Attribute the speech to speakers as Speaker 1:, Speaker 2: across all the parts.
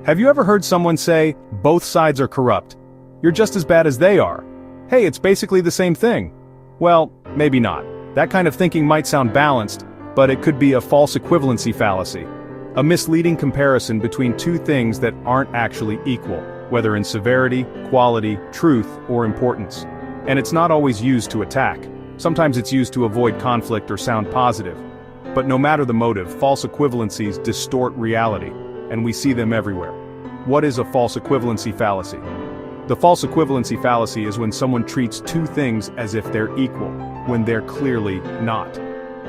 Speaker 1: Have you ever heard someone say, both sides are corrupt? You're just as bad as they are. Hey, it's basically the same thing. Well, maybe not. That kind of thinking might sound balanced, but it could be a false equivalency fallacy. A misleading comparison between two things that aren't actually equal, whether in severity, quality, truth, or importance. And it's not always used to attack. Sometimes it's used to avoid conflict or sound positive. But no matter the motive, false equivalencies distort reality, and we see them everywhere. What is a false equivalency fallacy? The false equivalency fallacy is when someone treats two things as if they're equal, when they're clearly not.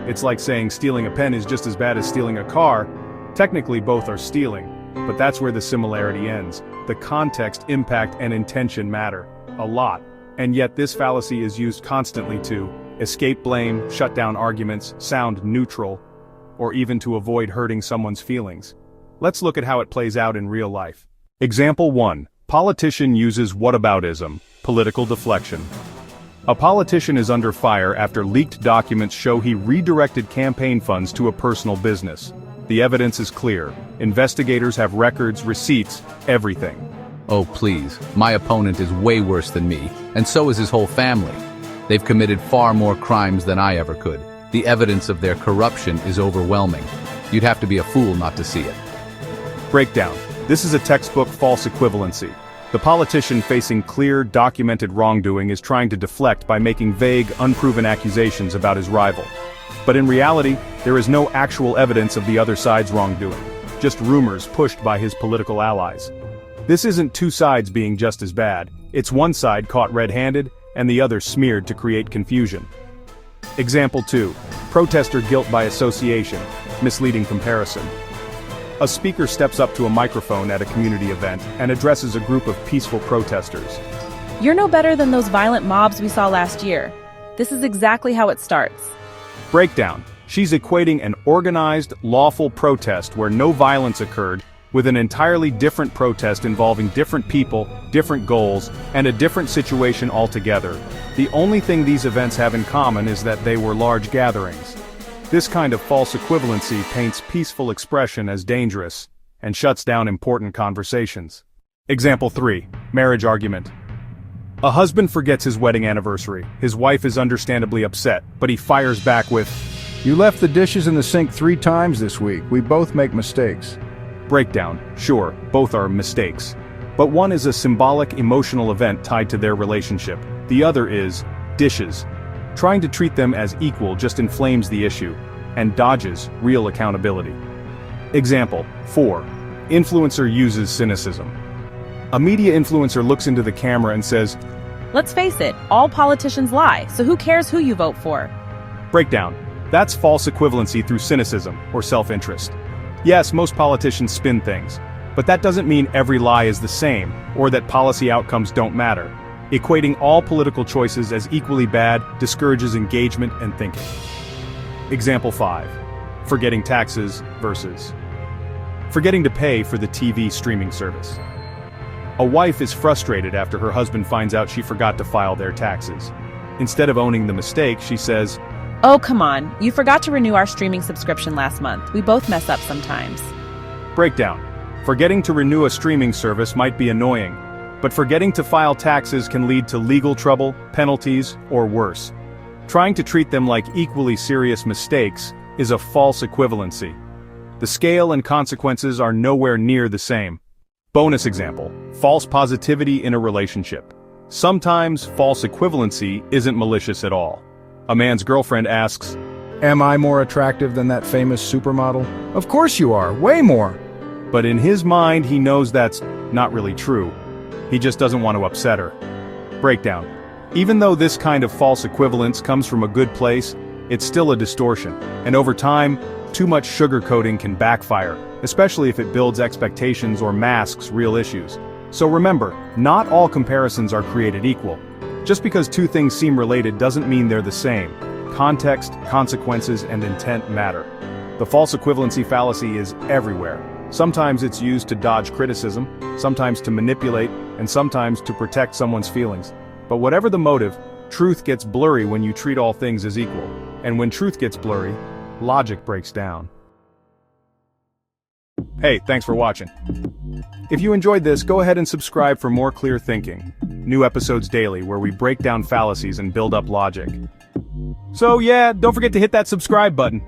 Speaker 1: It's like saying stealing a pen is just as bad as stealing a car. Technically both are stealing, but that's where the similarity ends. The context, impact, and intention matter a lot, and yet this fallacy is used constantly to escape blame, shut down arguments, sound neutral, or even to avoid hurting someone's feelings. Let's look at how it plays out in real life. Example 1. Politician uses whataboutism, political deflection. A politician is under fire after leaked documents show he redirected campaign funds to a personal business. The evidence is clear. Investigators have records, receipts, everything.
Speaker 2: Oh please, my opponent is way worse than me, and so is his whole family. They've committed far more crimes than I ever could. The evidence of their corruption is overwhelming. You'd have to be a fool not to see it.
Speaker 1: Breakdown. This is a textbook false equivalency. The politician facing clear, documented wrongdoing is trying to deflect by making vague, unproven accusations about his rival. But in reality, there is no actual evidence of the other side's wrongdoing, just rumors pushed by his political allies. This isn't two sides being just as bad, it's one side caught red-handed, and the other smeared to create confusion. Example 2. Protester guilt by association, misleading comparison. A speaker steps up to a microphone at a community event and addresses a group of peaceful protesters.
Speaker 3: You're no better than those violent mobs we saw last year. This is exactly how it starts.
Speaker 1: Breakdown. She's equating an organized, lawful protest where no violence occurred with an entirely different protest involving different people, different goals, and a different situation altogether. The only thing these events have in common is that they were large gatherings. This kind of false equivalency paints peaceful expression as dangerous and shuts down important conversations. Example 3. Marriage argument. A husband forgets his wedding anniversary. His wife is understandably upset, but he fires back with,
Speaker 4: "You left the dishes in the sink 3 times this week. We both make mistakes."
Speaker 1: Breakdown. Sure, both are mistakes. But one is a symbolic, emotional event tied to their relationship. The other is dishes. Trying to treat them as equal just inflames the issue and dodges real accountability. Example 4. Influencer uses cynicism. A media influencer looks into the camera and says,
Speaker 3: Let's face it, all politicians lie, so who cares who you vote for?
Speaker 1: Breakdown. That's false equivalency through cynicism or self-interest. Yes, most politicians spin things, but that doesn't mean every lie is the same or that policy outcomes don't matter. Equating all political choices as equally bad discourages engagement and thinking. Example 5. Forgetting taxes versus forgetting to pay for the TV streaming service. A wife is frustrated after her husband finds out she forgot to file their taxes. Instead of owning the mistake, she says,
Speaker 3: Oh, come on, you forgot to renew our streaming subscription last month. We both mess up sometimes.
Speaker 1: Breakdown. Forgetting to renew a streaming service might be annoying, but forgetting to file taxes can lead to legal trouble, penalties, or worse. Trying to treat them like equally serious mistakes is a false equivalency. The scale and consequences are nowhere near the same. Bonus example, false positivity in a relationship. Sometimes false equivalency isn't malicious at all. A man's girlfriend asks,
Speaker 4: "Am I more attractive than that famous supermodel?" "Of course you are, way more."
Speaker 1: But in his mind he knows that's not really true. He just doesn't want to upset her. Breakdown. Even though this kind of false equivalence comes from a good place, it's still a distortion, and over time, too much sugarcoating can backfire, especially if it builds expectations or masks real issues. So remember, not all comparisons are created equal. Just because two things seem related doesn't mean they're the same. Context, consequences, and intent matter. The false equivalency fallacy is everywhere. Sometimes it's used to dodge criticism, sometimes to manipulate, and sometimes to protect someone's feelings. But whatever the motive, truth gets blurry when you treat all things as equal. And when truth gets blurry, logic breaks down. Hey, thanks for watching. If you enjoyed this, go ahead and subscribe for more clear thinking. New episodes daily where we break down fallacies and build up logic. So yeah, don't forget to hit that subscribe button.